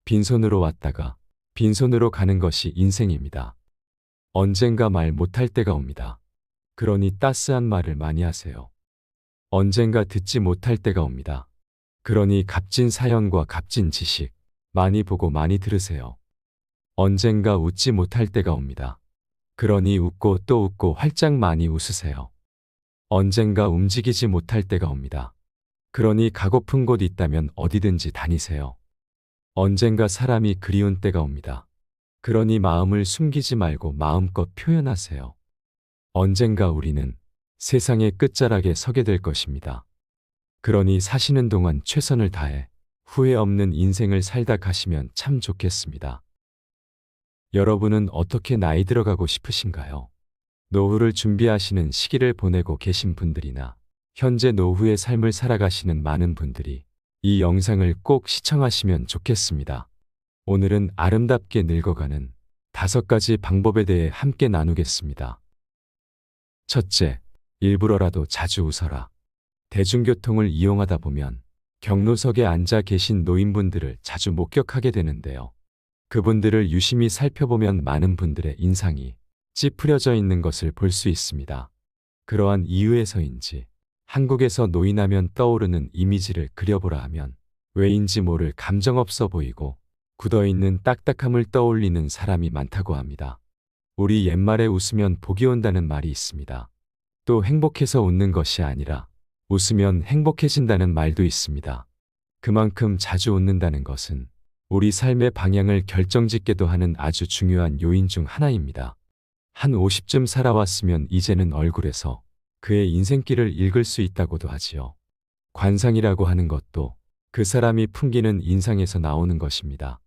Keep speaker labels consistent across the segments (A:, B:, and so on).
A: 빈손으로 왔다가 빈손으로 가는 것이 인생입니다. 언젠가 말 못할 때가 옵니다. 그러니 따스한 말을 많이 하세요. 언젠가 듣지 못할 때가 옵니다. 그러니 값진 사연과 값진 지식 많이 보고 많이 들으세요. 언젠가 웃지 못할 때가 옵니다. 그러니 웃고 또 웃고 활짝 많이 웃으세요. 언젠가 움직이지 못할 때가 옵니다. 그러니 가고픈 곳 있다면 어디든지 다니세요. 언젠가 사람이 그리운 때가 옵니다. 그러니 마음을 숨기지 말고 마음껏 표현하세요. 언젠가 우리는 세상의 끝자락에 서게 될 것입니다. 그러니 사시는 동안 최선을 다해 후회 없는 인생을 살다 가시면 참 좋겠습니다. 여러분은 어떻게 나이 들어가고 싶으신가요? 노후를 준비하시는 시기를 보내고 계신 분들이나 현재 노후의 삶을 살아가시는 많은 분들이 이 영상을 꼭 시청하시면 좋겠습니다. 오늘은 아름답게 늙어가는 5가지 방법에 대해 함께 나누겠습니다. 첫째, 일부러라도 자주 웃어라. 대중교통을 이용하다 보면 경로석에 앉아 계신 노인분들을 자주 목격하게 되는데요. 그분들을 유심히 살펴보면 많은 분들의 인상이 찌푸려져 있는 것을 볼 수 있습니다. 그러한 이유에서인지 한국에서 노인하면 떠오르는 이미지를 그려보라 하면 왜인지 모를 감정 없어 보이고 굳어있는 딱딱함을 떠올리는 사람이 많다고 합니다. 우리 옛말에 웃으면 복이 온다는 말이 있습니다. 또 행복해서 웃는 것이 아니라 웃으면 행복해진다는 말도 있습니다. 그만큼 자주 웃는다는 것은 우리 삶의 방향을 결정짓게도 하는 아주 중요한 요인 중 하나입니다. 한 50쯤 살아왔으면 이제는 얼굴에서 그의 인생길을 읽을 수 있다고도 하지요. 관상이라고 하는 것도 그 사람이 풍기는 인상에서 나오는 것입니다.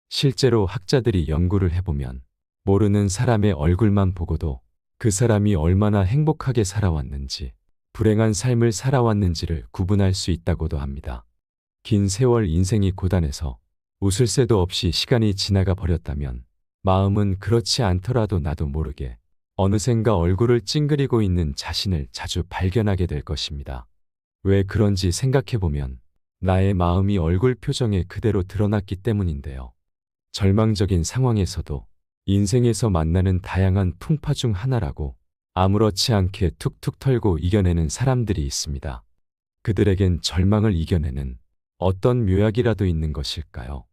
A: 실제로 학자들이 연구를 해보면 모르는 사람의 얼굴만 보고도 그 사람이 얼마나 행복하게 살아왔는지, 불행한 삶을 살아왔는지를 구분할 수 있다고도 합니다. 긴 세월 인생이 고단해서 웃을 새도 없이 시간이 지나가 버렸다면 마음은 그렇지 않더라도 나도 모르게 어느샌가 얼굴을 찡그리고 있는 자신을 자주 발견하게 될 것입니다. 왜 그런지 생각해보면 나의 마음이 얼굴 표정에 그대로 드러났기 때문인데요. 절망적인 상황에서도 인생에서 만나는 다양한 풍파 중 하나라고 아무렇지 않게 툭툭 털고 이겨내는 사람들이 있습니다. 그들에겐 절망을 이겨내는 어떤 묘약이라도 있는 것일까요?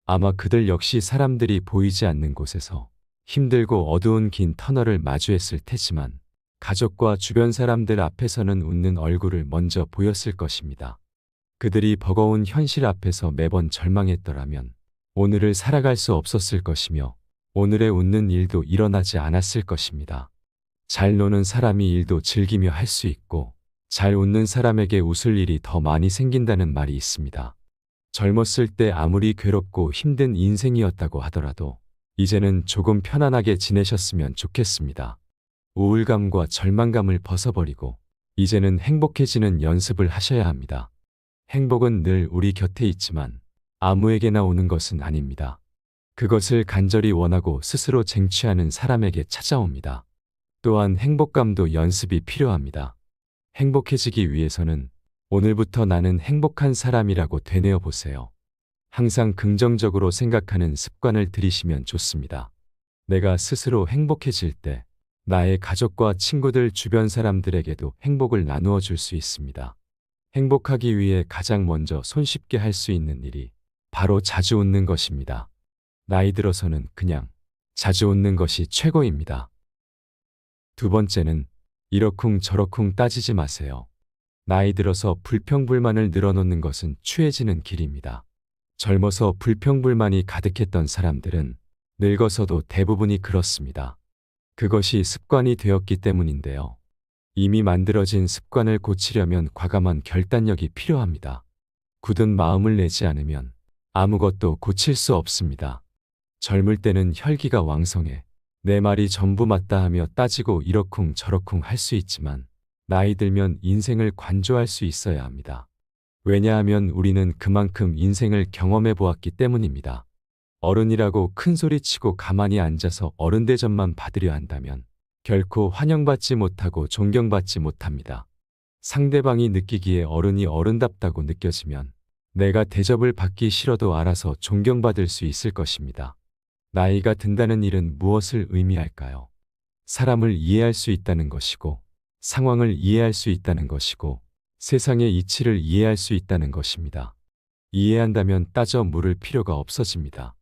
A: 아마 그들 역시 사람들이 보이지 않는 곳에서 힘들고 어두운 긴 터널을 마주했을 테지만 가족과 주변 사람들 앞에서는 웃는 얼굴을 먼저 보였을 것입니다. 그들이 버거운 현실 앞에서 매번 절망했더라면 오늘을 살아갈 수 없었을 것이며 오늘의 웃는 일도 일어나지 않았을 것입니다. 잘 노는 사람이 일도 즐기며 할 수 있고 잘 웃는 사람에게 웃을 일이 더 많이 생긴다는 말이 있습니다. 젊었을 때 아무리 괴롭고 힘든 인생이었다고 하더라도 이제는 조금 편안하게 지내셨으면 좋겠습니다. 우울감과 절망감을 벗어버리고 이제는 행복해지는 연습을 하셔야 합니다. 행복은 늘 우리 곁에 있지만 아무에게나 오는 것은 아닙니다. 그것을 간절히 원하고 스스로 쟁취하는 사람에게 찾아옵니다. 또한 행복감도 연습이 필요합니다. 행복해지기 위해서는 오늘부터 나는 행복한 사람이라고 되뇌어 보세요. 항상 긍정적으로 생각하는 습관을 들이시면 좋습니다. 내가 스스로 행복해질 때 나의 가족과 친구들 주변 사람들에게도 행복을 나누어 줄 수 있습니다. 행복하기 위해 가장 먼저 손쉽게 할 수 있는 일이 바로 자주 웃는 것입니다. 나이 들어서는 그냥 자주 웃는 것이 최고입니다. 두 번째는 이러쿵 저러쿵 따지지 마세요. 나이 들어서 불평불만을 늘어놓는 것은 추해지는 길입니다. 젊어서 불평불만이 가득했던 사람들은 늙어서도 대부분이 그렇습니다. 그것이 습관이 되었기 때문인데요. 이미 만들어진 습관을 고치려면 과감한 결단력이 필요합니다. 굳은 마음을 내지 않으면 아무것도 고칠 수 없습니다. 젊을 때는 혈기가 왕성해 내 말이 전부 맞다 하며 따지고 이러쿵 저러쿵 할 수 있지만 나이 들면 인생을 관조할 수 있어야 합니다. 왜냐하면 우리는 그만큼 인생을 경험해 보았기 때문입니다. 어른이라고 큰 소리치고 가만히 앉아서 어른 대접만 받으려 한다면 결코 환영받지 못하고 존경받지 못합니다. 상대방이 느끼기에 어른이 어른답다고 느껴지면 내가 대접을 받기 싫어도 알아서 존경받을 수 있을 것입니다. 나이가 든다는 일은 무엇을 의미할까요? 사람을 이해할 수 있다는 것이고, 상황을 이해할 수 있다는 것이고, 세상의 이치를 이해할 수 있다는 것입니다. 이해한다면 따져 물을 필요가 없어집니다.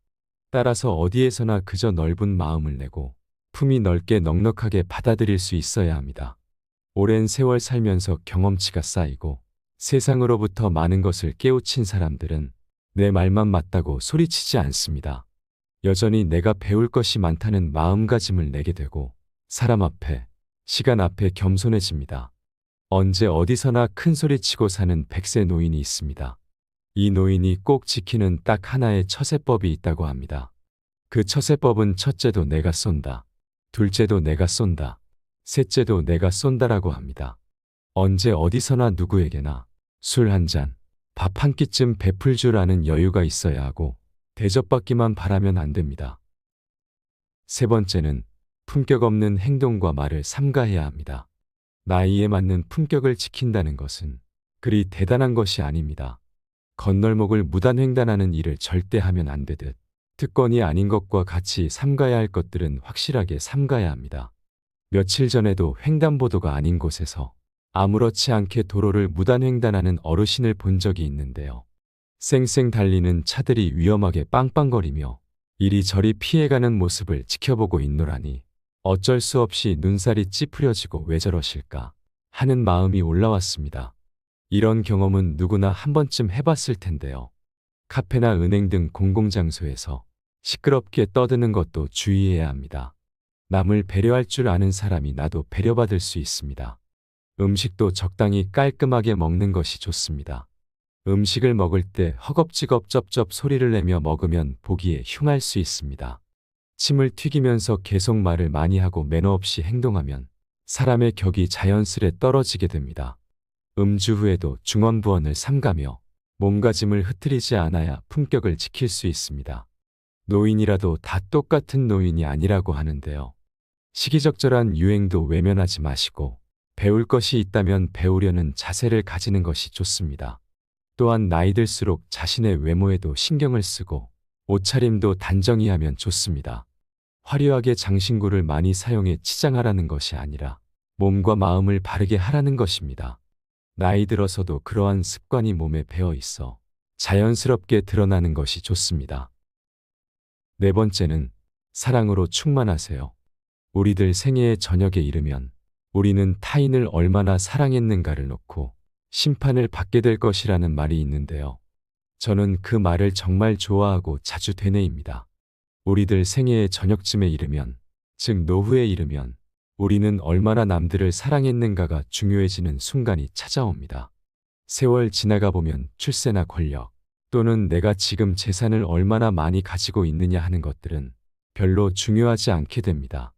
A: 따라서 어디에서나 그저 넓은 마음을 내고 품이 넓게 넉넉하게 받아들일 수 있어야 합니다. 오랜 세월 살면서 경험치가 쌓이고 세상으로부터 많은 것을 깨우친 사람들은 내 말만 맞다고 소리치지 않습니다. 여전히 내가 배울 것이 많다는 마음가짐을 내게 되고 사람 앞에, 시간 앞에 겸손해집니다. 언제 어디서나 큰 소리치고 사는 100세 노인이 있습니다. 이 노인이 꼭 지키는 딱 하나의 처세법이 있다고 합니다. 그 처세법은 첫째도 내가 쏜다. 둘째도 내가 쏜다. 셋째도 내가 쏜다라고 합니다. 언제 어디서나 누구에게나 술 한 잔, 밥 한 끼쯤 베풀 줄 아는 여유가 있어야 하고 대접받기만 바라면 안 됩니다. 세 번째는 품격 없는 행동과 말을 삼가해야 합니다. 나이에 맞는 품격을 지킨다는 것은 그리 대단한 것이 아닙니다. 건널목을 무단횡단하는 일을 절대 하면 안 되듯 특권이 아닌 것과 같이 삼가야 할 것들은 확실하게 삼가야 합니다. 며칠 전에도 횡단보도가 아닌 곳에서 아무렇지 않게 도로를 무단횡단하는 어르신을 본 적이 있는데요. 쌩쌩 달리는 차들이 위험하게 빵빵거리며 이리저리 피해가는 모습을 지켜보고 있노라니 어쩔 수 없이 눈살이 찌푸려지고 왜 저러실까 하는 마음이 올라왔습니다. 이런 경험은 누구나 한 번쯤 해봤을 텐데요. 카페나 은행 등 공공장소에서 시끄럽게 떠드는 것도 주의해야 합니다. 남을 배려할 줄 아는 사람이 나도 배려받을 수 있습니다. 음식도 적당히 깔끔하게 먹는 것이 좋습니다. 음식을 먹을 때 허겁지겁 쩝쩝 소리를 내며 먹으면 보기에 흉할 수 있습니다. 침을 튀기면서 계속 말을 많이 하고 매너 없이 행동하면 사람의 격이 자연스레 떨어지게 됩니다. 음주 후에도 중언부언을 삼가며 몸가짐을 흐트리지 않아야 품격을 지킬 수 있습니다. 노인이라도 다 똑같은 노인이 아니라고 하는데요. 시기적절한 유행도 외면하지 마시고 배울 것이 있다면 배우려는 자세를 가지는 것이 좋습니다. 또한 나이 들수록 자신의 외모에도 신경을 쓰고 옷차림도 단정히 하면 좋습니다. 화려하게 장신구를 많이 사용해 치장하라는 것이 아니라 몸과 마음을 바르게 하라는 것입니다. 나이 들어서도 그러한 습관이 몸에 배어 있어 자연스럽게 드러나는 것이 좋습니다. 네 번째는 사랑으로 충만하세요. 우리들 생애의 저녁에 이르면 우리는 타인을 얼마나 사랑했는가를 놓고 심판을 받게 될 것이라는 말이 있는데요. 저는 그 말을 정말 좋아하고 자주 되뇌입니다. 우리들 생애의 저녁쯤에 이르면, 즉 노후에 이르면 우리는 얼마나 남들을 사랑했는가가 중요해지는 순간이 찾아옵니다. 세월 지나가 보면 출세나 권력 또는 내가 지금 재산을 얼마나 많이 가지고 있느냐 하는 것들은 별로 중요하지 않게 됩니다.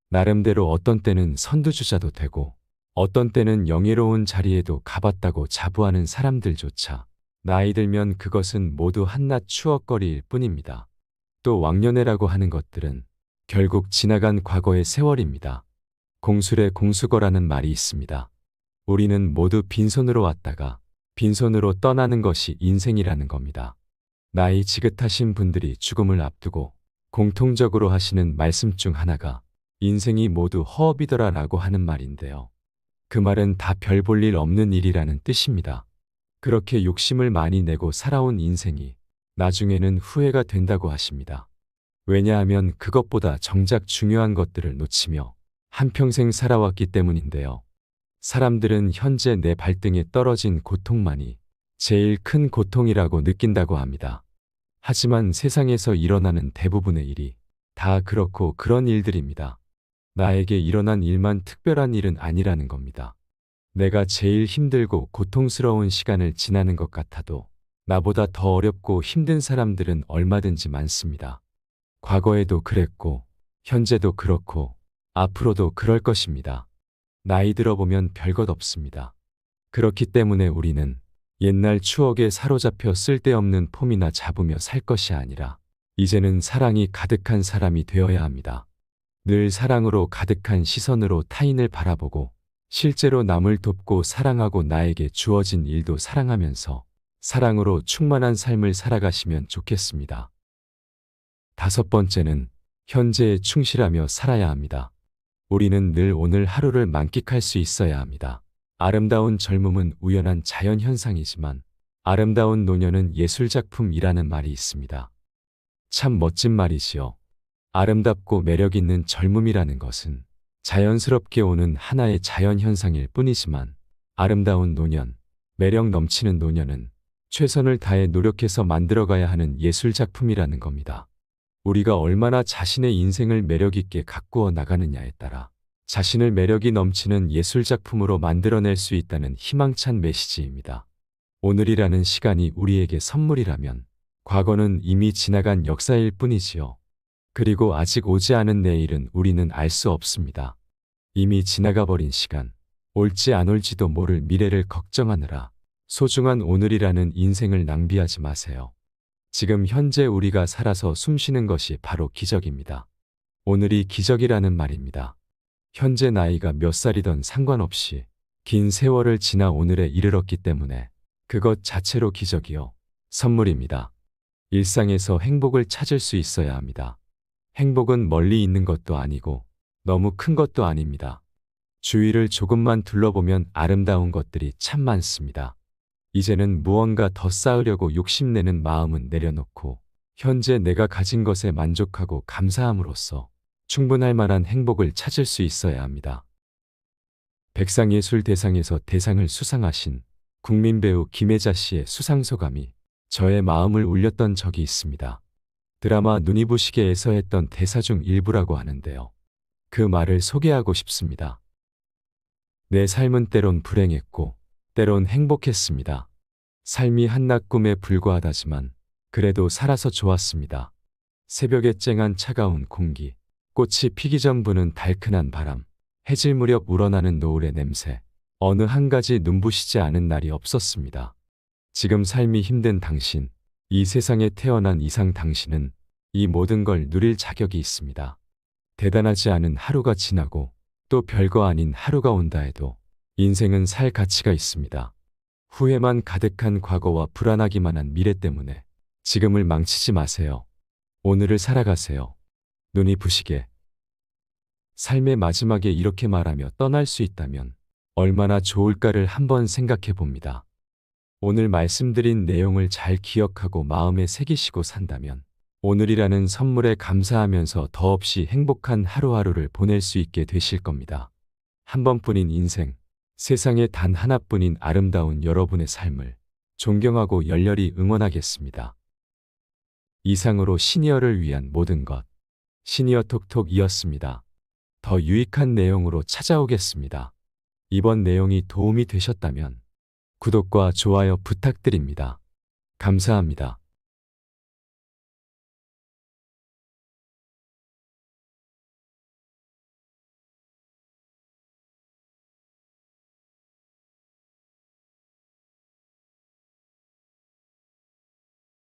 A: 나름대로 어떤 때는 선두주자도 되고 어떤 때는 영예로운 자리에도 가봤다고 자부하는 사람들조차 나이 들면 그것은 모두 한낱 추억거리일 뿐입니다. 또 왕년애라고 하는 것들은 결국 지나간 과거의 세월입니다. 공술의 공수거라는 말이 있습니다. 우리는 모두 빈손으로 왔다가 빈손으로 떠나는 것이 인생이라는 겁니다. 나이 지긋하신 분들이 죽음을 앞두고 공통적으로 하시는 말씀 중 하나가 인생이 모두 허업이더라 라고 하는 말인데요. 그 말은 다 별 볼 일 없는 일이라는 뜻입니다. 그렇게 욕심을 많이 내고 살아온 인생이 나중에는 후회가 된다고 하십니다. 왜냐하면 그것보다 정작 중요한 것들을 놓치며 한평생 살아왔기 때문인데요. 사람들은 현재 내 발등에 떨어진 고통만이 제일 큰 고통이라고 느낀다고 합니다. 하지만 세상에서 일어나는 대부분의 일이 다 그렇고 그런 일들입니다. 나에게 일어난 일만 특별한 일은 아니라는 겁니다. 내가 제일 힘들고 고통스러운 시간을 지나는 것 같아도 나보다 더 어렵고 힘든 사람들은 얼마든지 많습니다. 과거에도 그랬고 현재도 그렇고 앞으로도 그럴 것입니다. 나이 들어보면 별것 없습니다. 그렇기 때문에 우리는 옛날 추억에 사로잡혀 쓸데없는 폼이나 잡으며 살 것이 아니라 이제는 사랑이 가득한 사람이 되어야 합니다. 늘 사랑으로 가득한 시선으로 타인을 바라보고 실제로 남을 돕고 사랑하고 나에게 주어진 일도 사랑하면서 사랑으로 충만한 삶을 살아가시면 좋겠습니다. 5번째는 현재에 충실하며 살아야 합니다. 우리는 늘 오늘 하루를 만끽할 수 있어야 합니다. 아름다운 젊음은 우연한 자연 현상이지만 아름다운 노년은 예술작품이라는 말이 있습니다. 참 멋진 말이지요. 아름답고 매력 있는 젊음이라는 것은 자연스럽게 오는 하나의 자연 현상일 뿐이지만 아름다운 노년, 매력 넘치는 노년은 최선을 다해 노력해서 만들어가야 하는 예술작품이라는 겁니다. 우리가 얼마나 자신의 인생을 매력있게 가꾸어 나가느냐에 따라 자신을 매력이 넘치는 예술작품으로 만들어낼 수 있다는 희망찬 메시지입니다. 오늘이라는 시간이 우리에게 선물이라면 과거는 이미 지나간 역사일 뿐이지요. 그리고 아직 오지 않은 내일은 우리는 알 수 없습니다. 이미 지나가 버린 시간, 올지 안 올지도 모를 미래를 걱정하느라 소중한 오늘이라는 인생을 낭비하지 마세요. 지금 현재 우리가 살아서 숨쉬는 것이 바로 기적입니다. 오늘이 기적이라는 말입니다. 현재 나이가 몇 살이든 상관없이 긴 세월을 지나 오늘에 이르렀기 때문에 그것 자체로 기적이요. 선물입니다. 일상에서 행복을 찾을 수 있어야 합니다. 행복은 멀리 있는 것도 아니고 너무 큰 것도 아닙니다. 주위를 조금만 둘러보면 아름다운 것들이 참 많습니다. 이제는 무언가 더 쌓으려고 욕심내는 마음은 내려놓고 현재 내가 가진 것에 만족하고 감사함으로써 충분할 만한 행복을 찾을 수 있어야 합니다. 백상예술대상에서 대상을 수상하신 국민배우 김혜자 씨의 수상소감이 저의 마음을 울렸던 적이 있습니다. 드라마 눈이 부시게에서 했던 대사 중 일부라고 하는데요. 그 말을 소개하고 싶습니다. 내 삶은 때론 불행했고 때론 행복했습니다. 삶이 한낮 꿈에 불과하다지만 그래도 살아서 좋았습니다. 새벽에 쨍한 차가운 공기, 꽃이 피기 전 부는 달큰한 바람, 해질 무렵 우러나는 노을의 냄새, 어느 한 가지 눈부시지 않은 날이 없었습니다. 지금 삶이 힘든 당신, 이 세상에 태어난 이상 당신은 이 모든 걸 누릴 자격이 있습니다. 대단하지 않은 하루가 지나고 또 별거 아닌 하루가 온다 해도 인생은 살 가치가 있습니다. 후회만 가득한 과거와 불안하기만 한 미래 때문에 지금을 망치지 마세요. 오늘을 살아가세요. 눈이 부시게. 삶의 마지막에 이렇게 말하며 떠날 수 있다면 얼마나 좋을까를 한번 생각해 봅니다. 오늘 말씀드린 내용을 잘 기억하고 마음에 새기시고 산다면 오늘이라는 선물에 감사하면서 더없이 행복한 하루하루를 보낼 수 있게 되실 겁니다. 한 번뿐인 인생, 세상에 단 하나뿐인 아름다운 여러분의 삶을 존경하고 열렬히 응원하겠습니다. 이상으로 시니어를 위한 모든 것, 시니어 톡톡이었습니다. 더 유익한 내용으로 찾아오겠습니다. 이번 내용이 도움이 되셨다면 구독과 좋아요 부탁드립니다. 감사합니다.